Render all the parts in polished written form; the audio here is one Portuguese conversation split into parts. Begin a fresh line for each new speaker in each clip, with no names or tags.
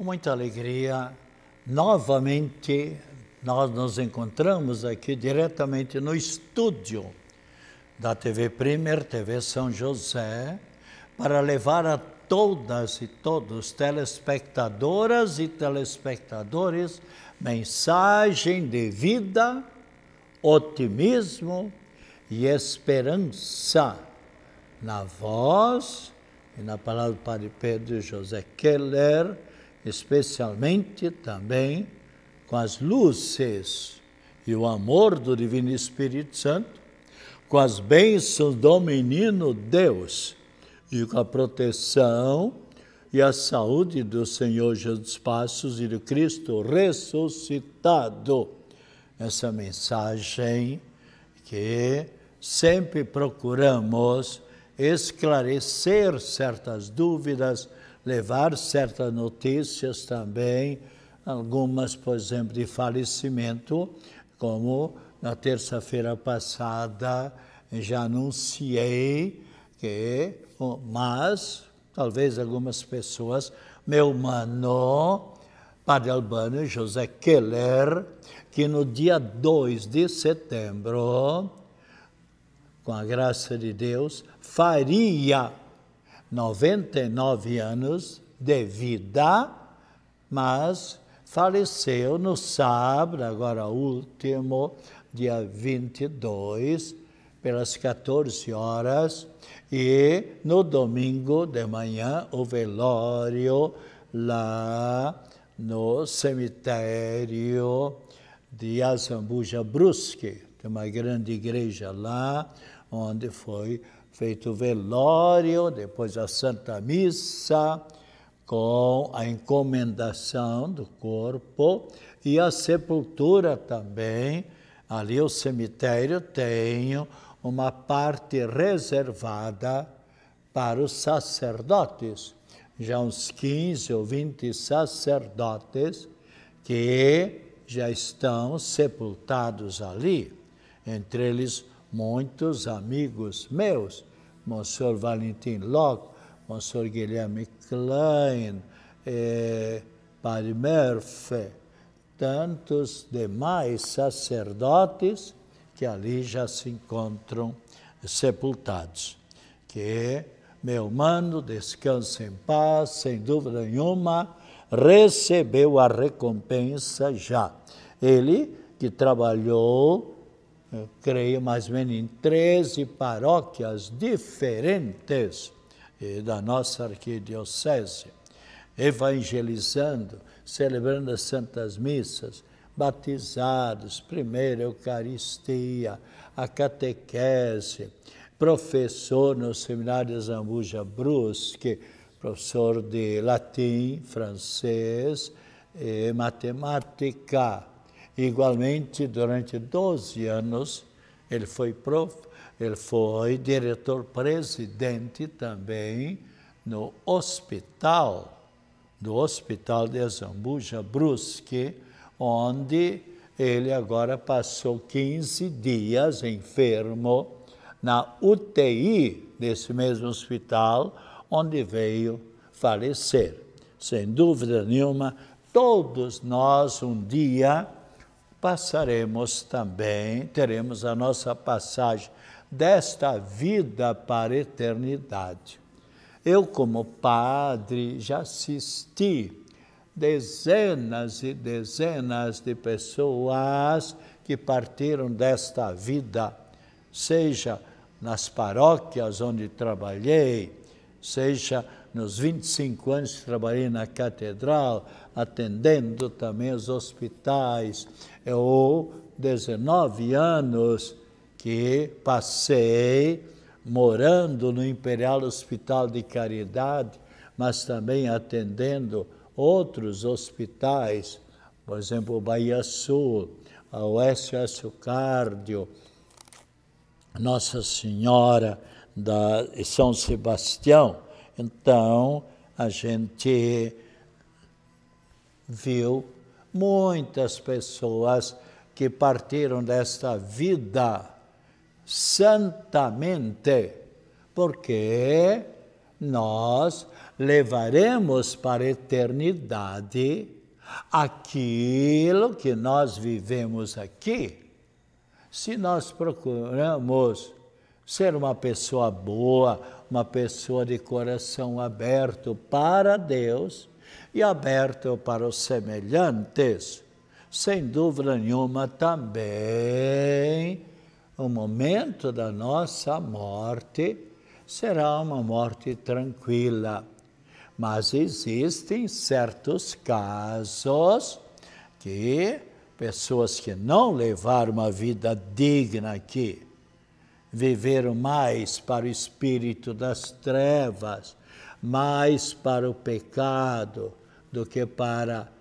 Com muita alegria, novamente nós nos encontramos aqui diretamente no estúdio da TV Premier, TV São José, para levar a todas e todos, telespectadoras e telespectadores, mensagem de vida, otimismo e esperança, na voz e na palavra do Padre Pedro José Keller, especialmente também com as luzes e o amor do Divino Espírito Santo, com as bênçãos do Menino Deus e com a proteção e a saúde do Senhor Jesus dos Passos e do Cristo ressuscitado. Essa mensagem que sempre procuramos esclarecer certas dúvidas, levar certas notícias também, algumas, por exemplo, de falecimento, como na terça-feira passada já anunciei que, mas talvez algumas pessoas, meu mano, Padre Albano José Keller, que no dia 2 de setembro, com a graça de Deus, faria 99 anos de vida, mas faleceu no sábado, agora último, dia 22, pelas 14 horas, e no domingo de manhã, o velório lá no cemitério de Azambuja Brusque, tem uma grande igreja lá, onde foi feito o velório, depois a Santa Missa, com a encomendação do corpo e a sepultura também. Ali o cemitério tem uma parte reservada para os sacerdotes, já uns 15 ou 20 sacerdotes que já estão sepultados ali, entre eles muitos amigos meus, Monsenhor Valentim Locke, Monsenhor Guilherme Klein, Padre Murphy, tantos demais sacerdotes que ali já se encontram sepultados. Que meu mano descanse em paz, sem dúvida nenhuma, recebeu a recompensa já. Ele que trabalhou, eu creio, mais ou menos em 13 paróquias diferentes da nossa arquidiocese, evangelizando, celebrando as santas missas, batizados, primeira Eucaristia, a catequese, professor no seminário de Zambuja Brusque, professor de latim, francês e matemática. Igualmente, durante 12 anos, ele foi diretor-presidente também no hospital, do Hospital de Zambuja Brusque, onde ele agora passou 15 dias enfermo na UTI desse mesmo hospital, onde veio falecer. Sem dúvida nenhuma, todos nós um dia passaremos também, teremos a nossa passagem desta vida para a eternidade. Eu, como padre, já assisti dezenas e dezenas de pessoas que partiram desta vida, seja nas paróquias onde trabalhei, seja nos 25 anos que trabalhei na catedral, atendendo também os hospitais, ou 19 anos que passei morando no Imperial Hospital de Caridade, mas também atendendo outros hospitais, por exemplo, o Bahia Sul, a SOS Cardio, Nossa Senhora de São Sebastião. Então, a gente viu muitas pessoas que partiram desta vida santamente, porque nós levaremos para a eternidade aquilo que nós vivemos aqui. Se nós procuramos ser uma pessoa boa, uma pessoa de coração aberto para Deus e aberto para os semelhantes, sem dúvida nenhuma também o momento da nossa morte será uma morte tranquila. Mas existem certos casos que pessoas que não levaram uma vida digna aqui, viveram mais para o espírito das trevas, mais para o pecado do que para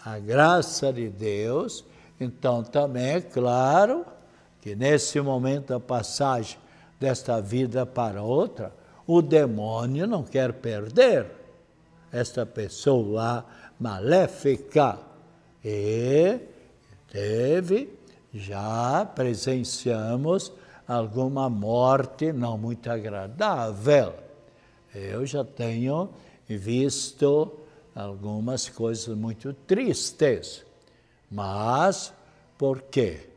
a graça de Deus, então também é claro que nesse momento da passagem desta vida para outra, o demônio não quer perder esta pessoa maléfica. E já presenciamos alguma morte não muito agradável. Eu já tenho visto algumas coisas muito tristes. Mas por quê?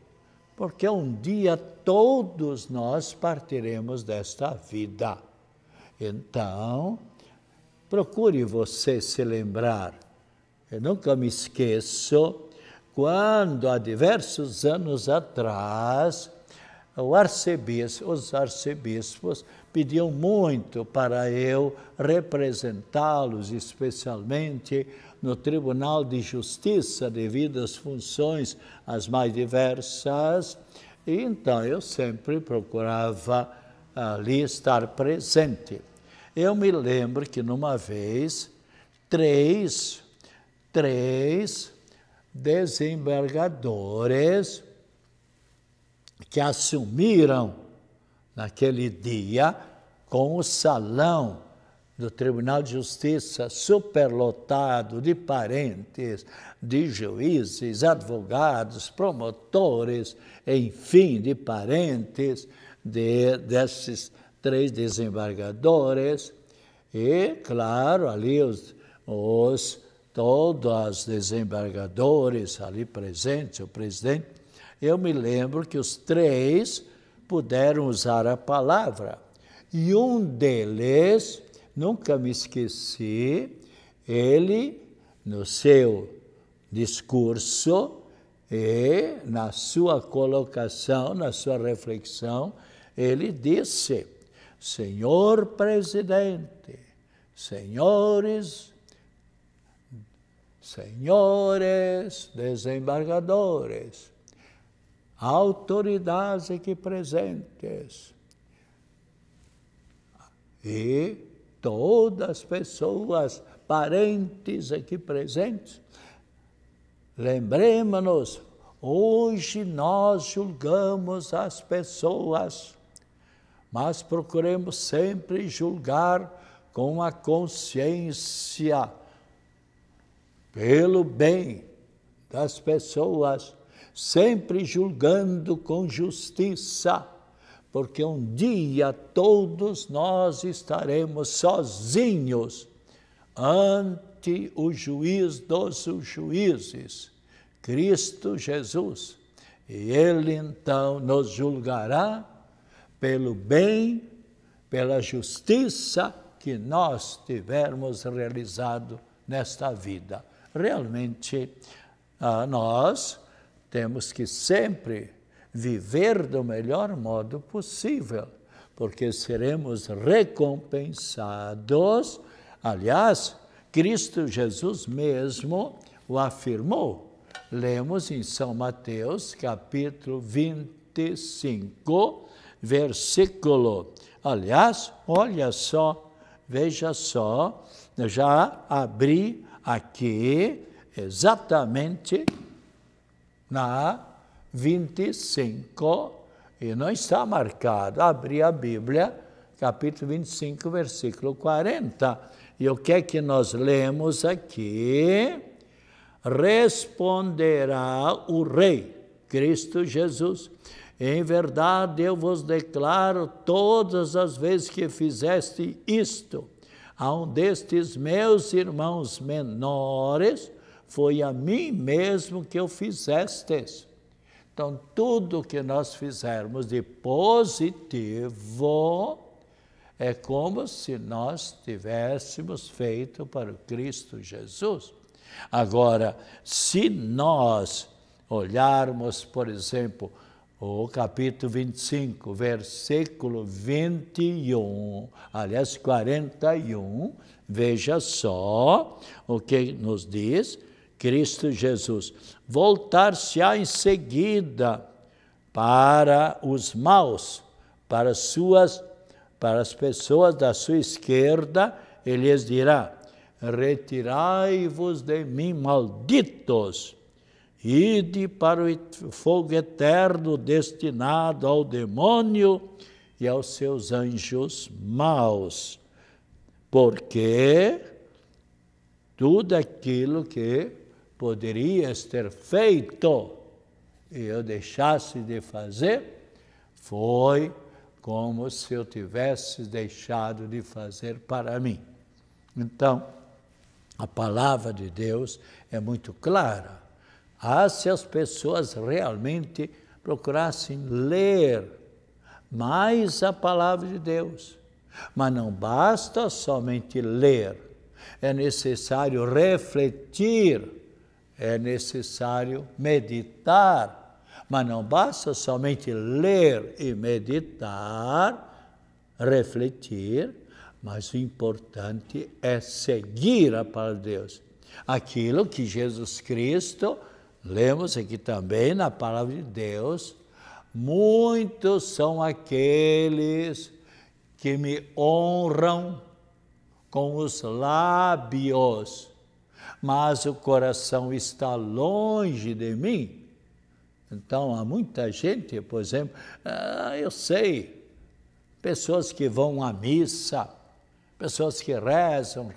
Porque um dia todos nós partiremos desta vida. Então, procure você se lembrar. Eu nunca me esqueço quando, há diversos anos atrás, os arcebispos pediam muito para eu representá-los, especialmente no Tribunal de Justiça, devido às funções as mais diversas, e então eu sempre procurava ali estar presente. Eu me lembro que numa vez, três desembargadores que assumiram naquele dia com o salão do Tribunal de Justiça superlotado de parentes, de juízes, advogados, promotores, enfim, de parentes desses 3 desembargadores. E, claro, ali todos os desembargadores ali presentes, o presidente, eu me lembro que os 3 puderam usar a palavra. E um deles, nunca me esqueci, ele, no seu discurso e na sua colocação, na sua reflexão, ele disse: Senhor presidente, senhores desembargadores, autoridades aqui presentes e todas as pessoas, parentes aqui presentes, lembremos-nos, hoje nós julgamos as pessoas, mas procuremos sempre julgar com a consciência, pelo bem das pessoas, sempre julgando com justiça, porque um dia todos nós estaremos sozinhos ante o juiz dos juízes, Cristo Jesus, e Ele então nos julgará pelo bem, pela justiça que nós tivermos realizado nesta vida. Realmente, nós temos que sempre viver do melhor modo possível, porque seremos recompensados. Aliás, Cristo Jesus mesmo o afirmou. Lemos em São Mateus, capítulo 25, versículo. Aliás, olha só, veja só, já abri aqui exatamente na 25, e não está marcado, abri a Bíblia, capítulo 25, versículo 40. E o que é que nós lemos aqui? Responderá o Rei, Cristo Jesus: em verdade eu vos declaro, todas as vezes que fizeste isto, a um destes meus irmãos menores, foi a mim mesmo que o fizestes. Então, tudo que nós fizermos de positivo é como se nós tivéssemos feito para o Cristo Jesus. Agora, se nós olharmos, por exemplo, o capítulo 25, versículo 21, aliás, 41, veja só o que nos diz Cristo Jesus. Voltar-se-á em seguida para os maus, para as pessoas da sua esquerda, ele lhes dirá: retirai-vos de mim, malditos, ide para o fogo eterno destinado ao demônio e aos seus anjos maus, porque tudo aquilo que poderias ter feito e eu deixasse de fazer, foi como se eu tivesse deixado de fazer para mim. Então, a palavra de Deus é muito clara. Se as pessoas realmente procurassem ler mais a palavra de Deus, mas não basta somente ler, é necessário refletir, é necessário meditar, mas não basta somente ler e meditar, refletir, mas o importante é seguir a palavra de Deus. Aquilo que Jesus Cristo, lemos aqui também na palavra de Deus, muitos são aqueles que me honram com os lábios, mas o coração está longe de mim. Então, há muita gente, por exemplo, eu sei, pessoas que vão à missa, pessoas que rezam,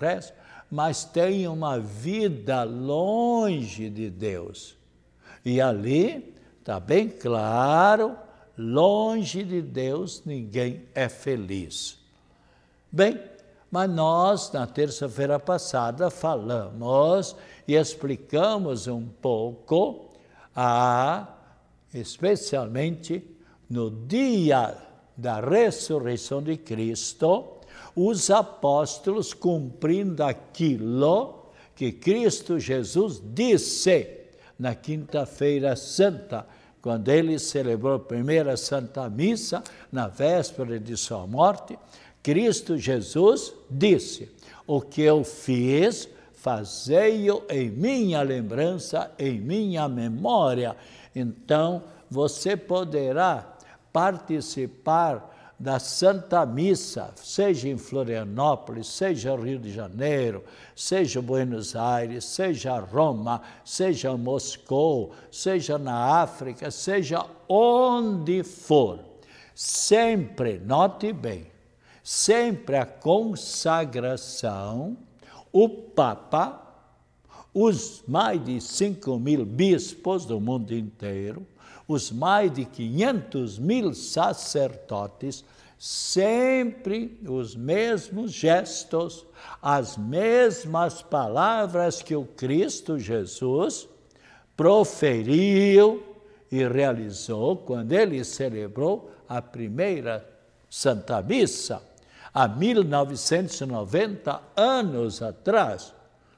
mas têm uma vida longe de Deus. E ali está bem claro, longe de Deus ninguém é feliz. Bem, mas nós, na terça-feira passada, falamos e explicamos um pouco, especialmente no dia da ressurreição de Cristo, os apóstolos cumprindo aquilo que Cristo Jesus disse na quinta-feira santa, quando ele celebrou a primeira Santa Missa, na véspera de sua morte. Cristo Jesus disse: o que eu fiz, fazei-o em minha lembrança, em minha memória. Então, você poderá participar da Santa Missa, seja em Florianópolis, seja Rio de Janeiro, seja Buenos Aires, seja Roma, seja Moscou, seja na África, seja onde for. Sempre, note bem, sempre a consagração, o Papa, os mais de 5.000 bispos do mundo inteiro, os mais de 500.000 sacerdotes, sempre os mesmos gestos, as mesmas palavras que o Cristo Jesus proferiu e realizou quando ele celebrou a primeira Santa Missa, há 1990 anos atrás,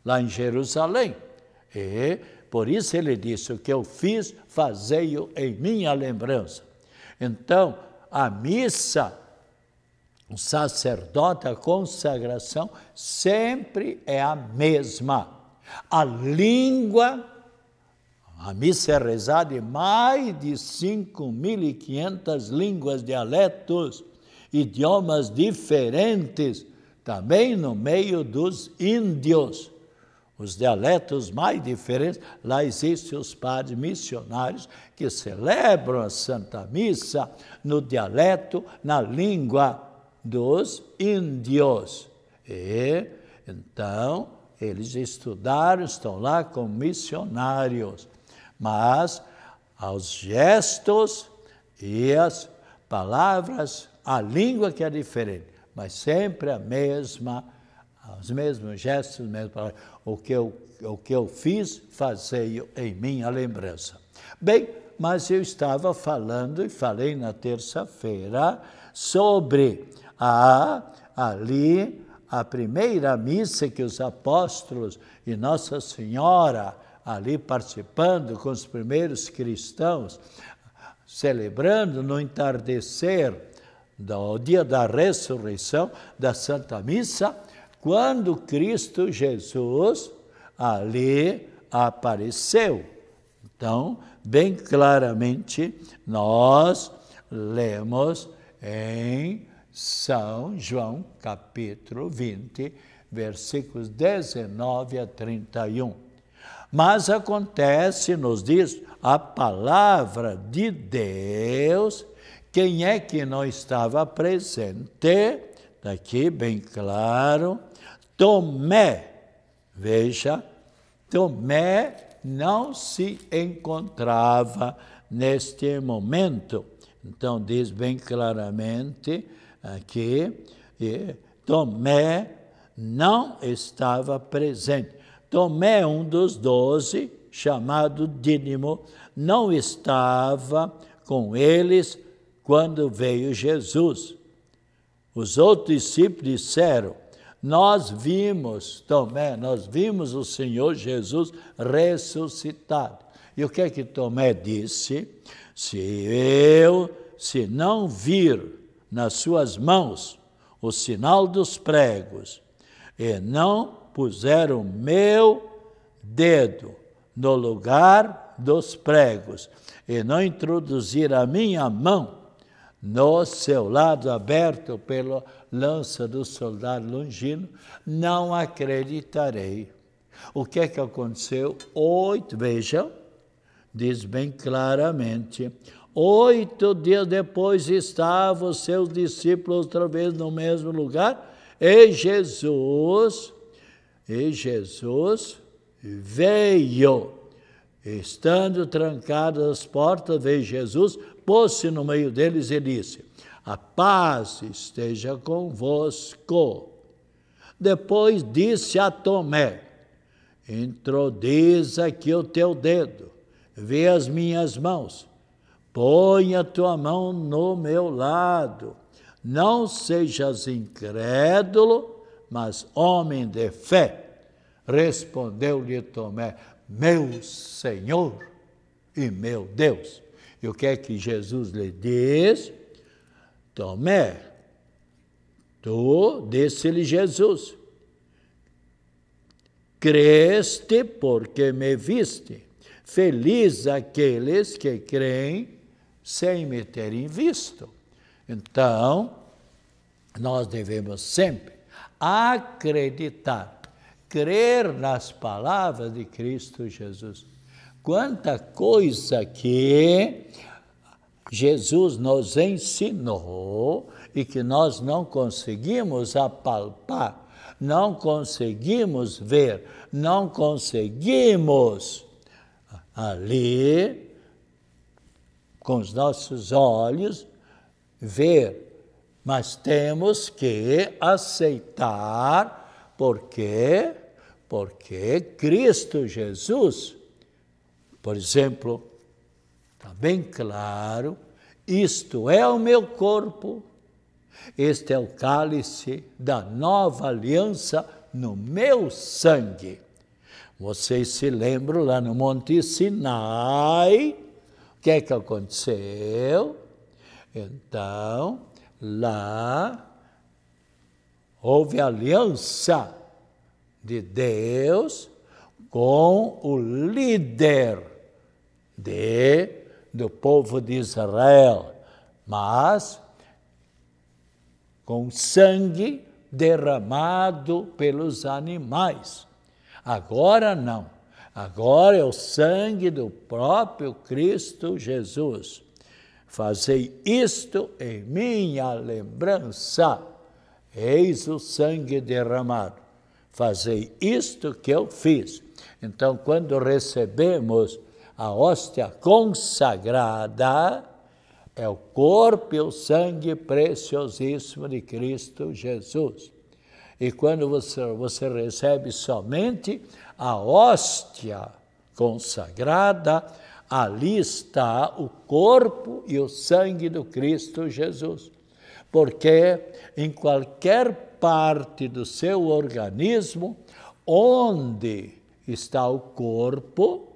lá em Jerusalém. E por isso ele disse: o que eu fiz, fazei-o em minha lembrança. Então, a missa, o sacerdote, a consagração, sempre é a mesma. A língua, a missa é rezada em mais de 5.500 línguas, dialetos, idiomas diferentes, também no meio dos índios. Os dialetos mais diferentes, lá existem os padres missionários que celebram a Santa Missa no dialeto, na língua dos índios. E, então, eles estudaram, estão lá como missionários. Mas, aos gestos e as palavras, a língua que é diferente, mas sempre a mesma Os mesmos gestos, as mesmas palavras. O que eu fiz, fazei em minha lembrança. Bem, mas eu estava falando, e falei na terça-feira, sobre ali a primeira missa que os apóstolos e Nossa Senhora, ali participando com os primeiros cristãos, celebrando no entardecer do dia da ressurreição, da Santa Missa, quando Cristo Jesus ali apareceu. Então, bem claramente, nós lemos em São João, capítulo 20, versículos 19 a 31. Mas acontece, nos diz a palavra de Deus, quem é que não estava presente? Está aqui bem claro, Tomé. Veja, Tomé não se encontrava neste momento. Então, diz bem claramente aqui, Tomé não estava presente. Tomé, um dos 12, chamado Dídimo, não estava com eles quando veio Jesus. Os outros discípulos disseram, nós vimos, Tomé, nós vimos o Senhor Jesus ressuscitado. E o que é que Tomé disse? Se não vir nas suas mãos o sinal dos pregos, e não puser o meu dedo no lugar dos pregos, e não introduzir a minha mão no seu lado aberto pela lança do soldado Longino, não acreditarei. O que é que aconteceu? 8, vejam, diz bem claramente, 8 dias depois estavam os seus discípulos outra vez no mesmo lugar, e Jesus veio, estando trancadas as portas, veio Jesus, pôs-se no meio deles e disse, a paz esteja convosco. Depois disse a Tomé, introduza aqui o teu dedo, vê as minhas mãos, põe a tua mão no meu lado, não sejas incrédulo, mas homem de fé. Respondeu-lhe Tomé, meu Senhor e meu Deus. E o que é que Jesus lhe diz? Tomé, disse-lhe Jesus, creste porque me viste. Feliz aqueles que creem sem me terem visto. Então, nós devemos sempre acreditar, crer nas palavras de Cristo Jesus. Quanta coisa que Jesus nos ensinou e que nós não conseguimos apalpar, não conseguimos ver, não conseguimos ali, com os nossos olhos, ver, mas temos que aceitar, porque Cristo Jesus, por exemplo, está bem claro, isto é o meu corpo, este é o cálice da nova aliança no meu sangue. Vocês se lembram lá no Monte Sinai, o que é que aconteceu? Então, lá houve aliança de Deus com o líder do povo de Israel, mas com sangue derramado pelos animais. Agora não. Agora é o sangue do próprio Cristo Jesus. Fazei isto em minha lembrança. Eis o sangue derramado. Fazei isto que eu fiz. Então, quando recebemos a hóstia consagrada, é o corpo e o sangue preciosíssimo de Cristo Jesus. E quando você recebe somente a hóstia consagrada, ali está o corpo e o sangue do Cristo Jesus. Porque em qualquer parte do seu organismo, onde está o corpo,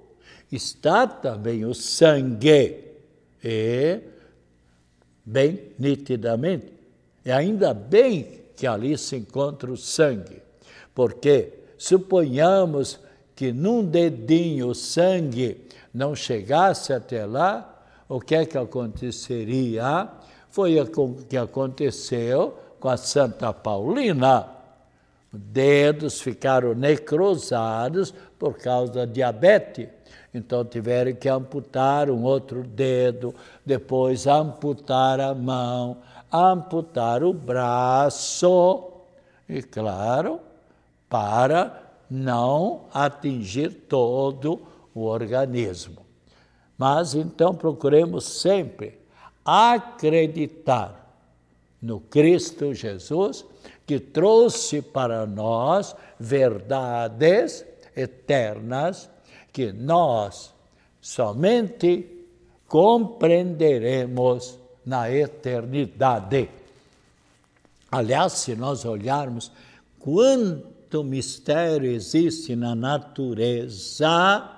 está também o sangue. E, bem nitidamente, e ainda bem que ali se encontra o sangue, porque suponhamos que num dedinho o sangue não chegasse até lá, o que é que aconteceria? Foi o que aconteceu com a Santa Paulina. Dedos ficaram necrosados por causa da diabetes. Então tiveram que amputar um outro dedo, depois amputar a mão, amputar o braço, e claro, para não atingir todo o organismo. Mas então procuremos sempre acreditar no Cristo Jesus, que trouxe para nós verdades eternas que nós somente compreenderemos na eternidade. Aliás, se nós olharmos quanto mistério existe na natureza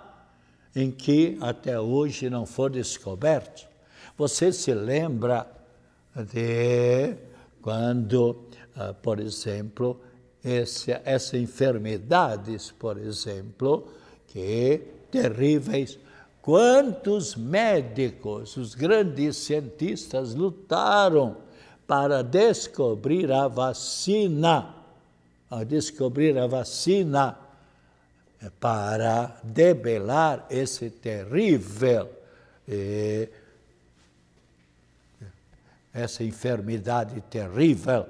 em que até hoje não foi descoberto. Você se lembra de quando, por exemplo, essas enfermidades, por exemplo, que terríveis, quantos médicos, os grandes cientistas lutaram para descobrir a vacina, para debelar esse terrível, essa enfermidade terrível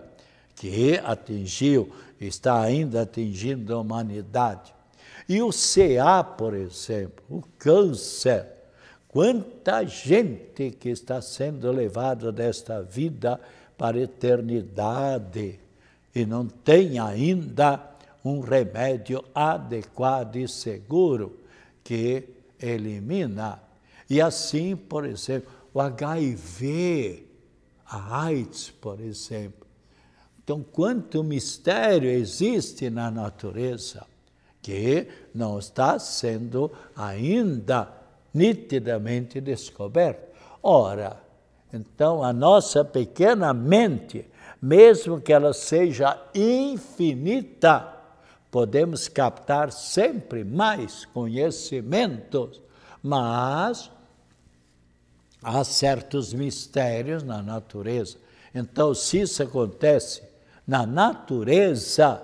que atingiu, está ainda atingindo a humanidade. E o CA, por exemplo, o câncer, quanta gente que está sendo levada desta vida para a eternidade e não tem ainda um remédio adequado e seguro que elimina. E assim, por exemplo, o HIV, a AIDS, por exemplo. Então, quanto mistério existe na natureza que não está sendo ainda nitidamente descoberto. Ora, então a nossa pequena mente, mesmo que ela seja infinita, podemos captar sempre mais conhecimentos, mas há certos mistérios na natureza. Então, se isso acontece na natureza,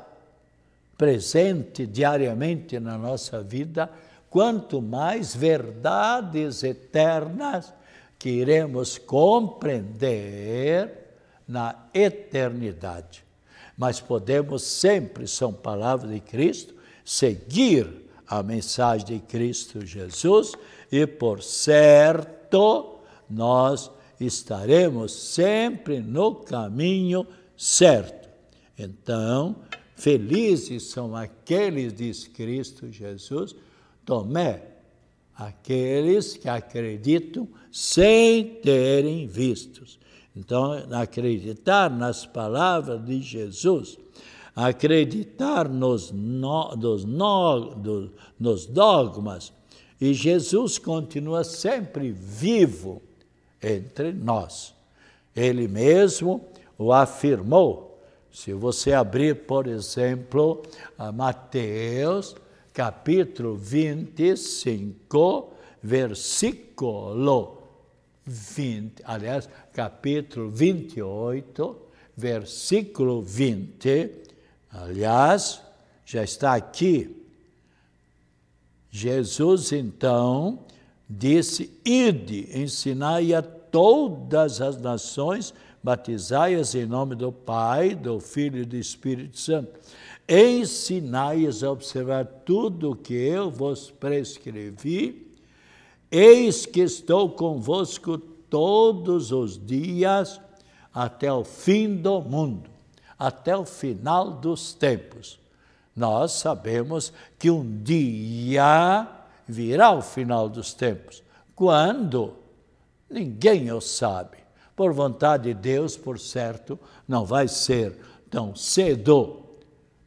presente diariamente na nossa vida, quanto mais verdades eternas que iremos compreender na eternidade. Mas podemos sempre, são palavras de Cristo, seguir a mensagem de Cristo Jesus e, por certo, nós estaremos sempre no caminho certo. Então, felizes são aqueles, diz Cristo Jesus, Tomé, aqueles que acreditam sem terem vistos. Então, acreditar nas palavras de Jesus, acreditar nos dogmas, e Jesus continua sempre vivo entre nós. Ele mesmo o afirmou. Se você abrir, por exemplo, a Mateus, capítulo 25, versículo 20, aliás, capítulo 28, versículo 20, aliás, já está aqui. Jesus, então, disse, ide, ensinai a todas as nações, batizai-as em nome do Pai, do Filho e do Espírito Santo. Ensinai-as a observar tudo o que eu vos prescrevi. Eis que estou convosco todos os dias até o fim do mundo. até o final dos tempos. Nós sabemos que um dia virá o final dos tempos. Quando? Ninguém o sabe. Por vontade de Deus, por certo, não vai ser tão cedo.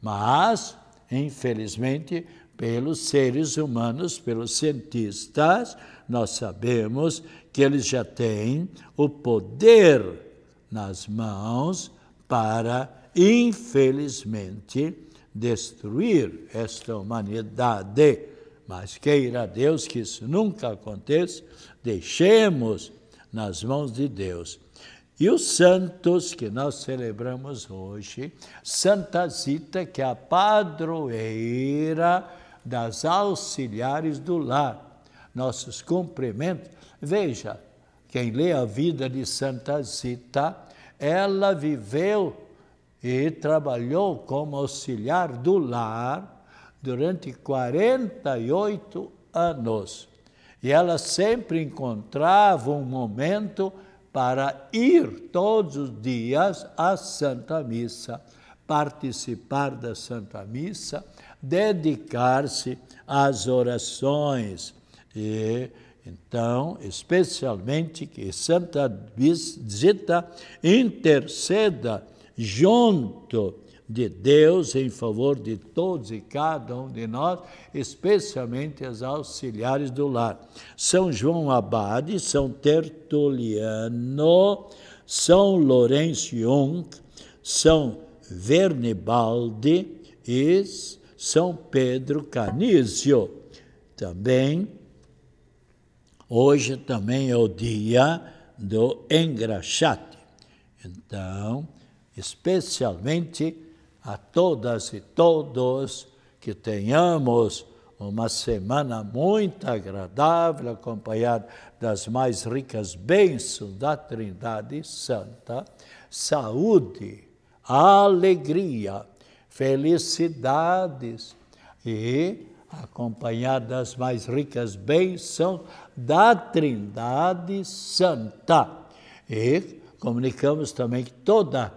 Mas, infelizmente, pelos seres humanos, pelos cientistas, nós sabemos que eles já têm o poder nas mãos para, infelizmente, destruir esta humanidade. Mas queira Deus que isso nunca aconteça, deixemos nas mãos de Deus. E os santos que nós celebramos hoje, Santa Zita, que é a padroeira das auxiliares do lar. Nossos cumprimentos. Veja, quem lê a vida de Santa Zita, ela viveu e trabalhou como auxiliar do lar durante 48 anos. E ela sempre encontrava um momento para ir todos os dias à Santa Missa, participar da Santa Missa, dedicar-se às orações. E então, especialmente que Santa Zita interceda junto de Deus em favor de todos e cada um de nós, especialmente as auxiliares do lar. São João Abade, São Tertuliano, São Lourenço Jung, São Vernibaldi e São Pedro Canísio. Também, hoje também é o dia do engraxate. Então, especialmente a todas e todos que tenhamos uma semana muito agradável, acompanhada das mais ricas bênçãos da Trindade Santa, saúde, alegria, felicidades e acompanhada das mais ricas bênçãos da Trindade Santa. E comunicamos também que toda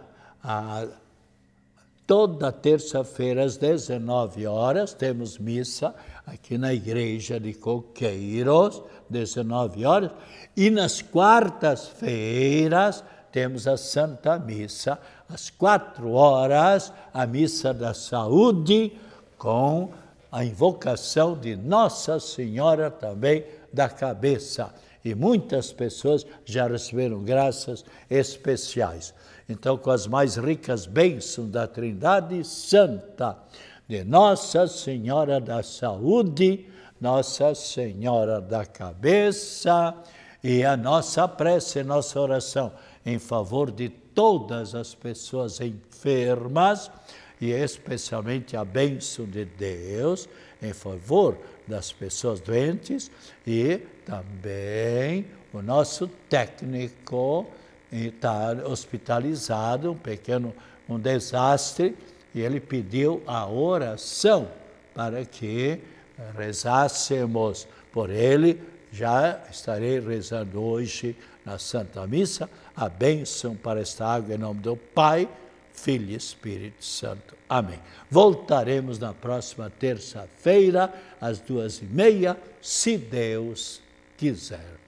terça-feira, às 19 horas, temos missa aqui na igreja de Coqueiros, 19 horas, e nas quartas-feiras temos a Santa Missa, às 4 horas, a Missa da Saúde, com a invocação de Nossa Senhora também da Cabeça. E muitas pessoas já receberam graças especiais. Então, com as mais ricas bênçãos da Trindade Santa, de Nossa Senhora da Saúde, Nossa Senhora da Cabeça, e a nossa prece, nossa oração em favor de todas as pessoas enfermas, e especialmente a bênção de Deus em favor das pessoas doentes, e também o nosso técnico está hospitalizado, um desastre, e ele pediu a oração para que rezássemos por ele. Já estarei rezando hoje na Santa Missa a bênção para esta água em nome do Pai, Filho e Espírito Santo. Amém. Voltaremos na próxima terça-feira, às 2h30, se Deus quiser.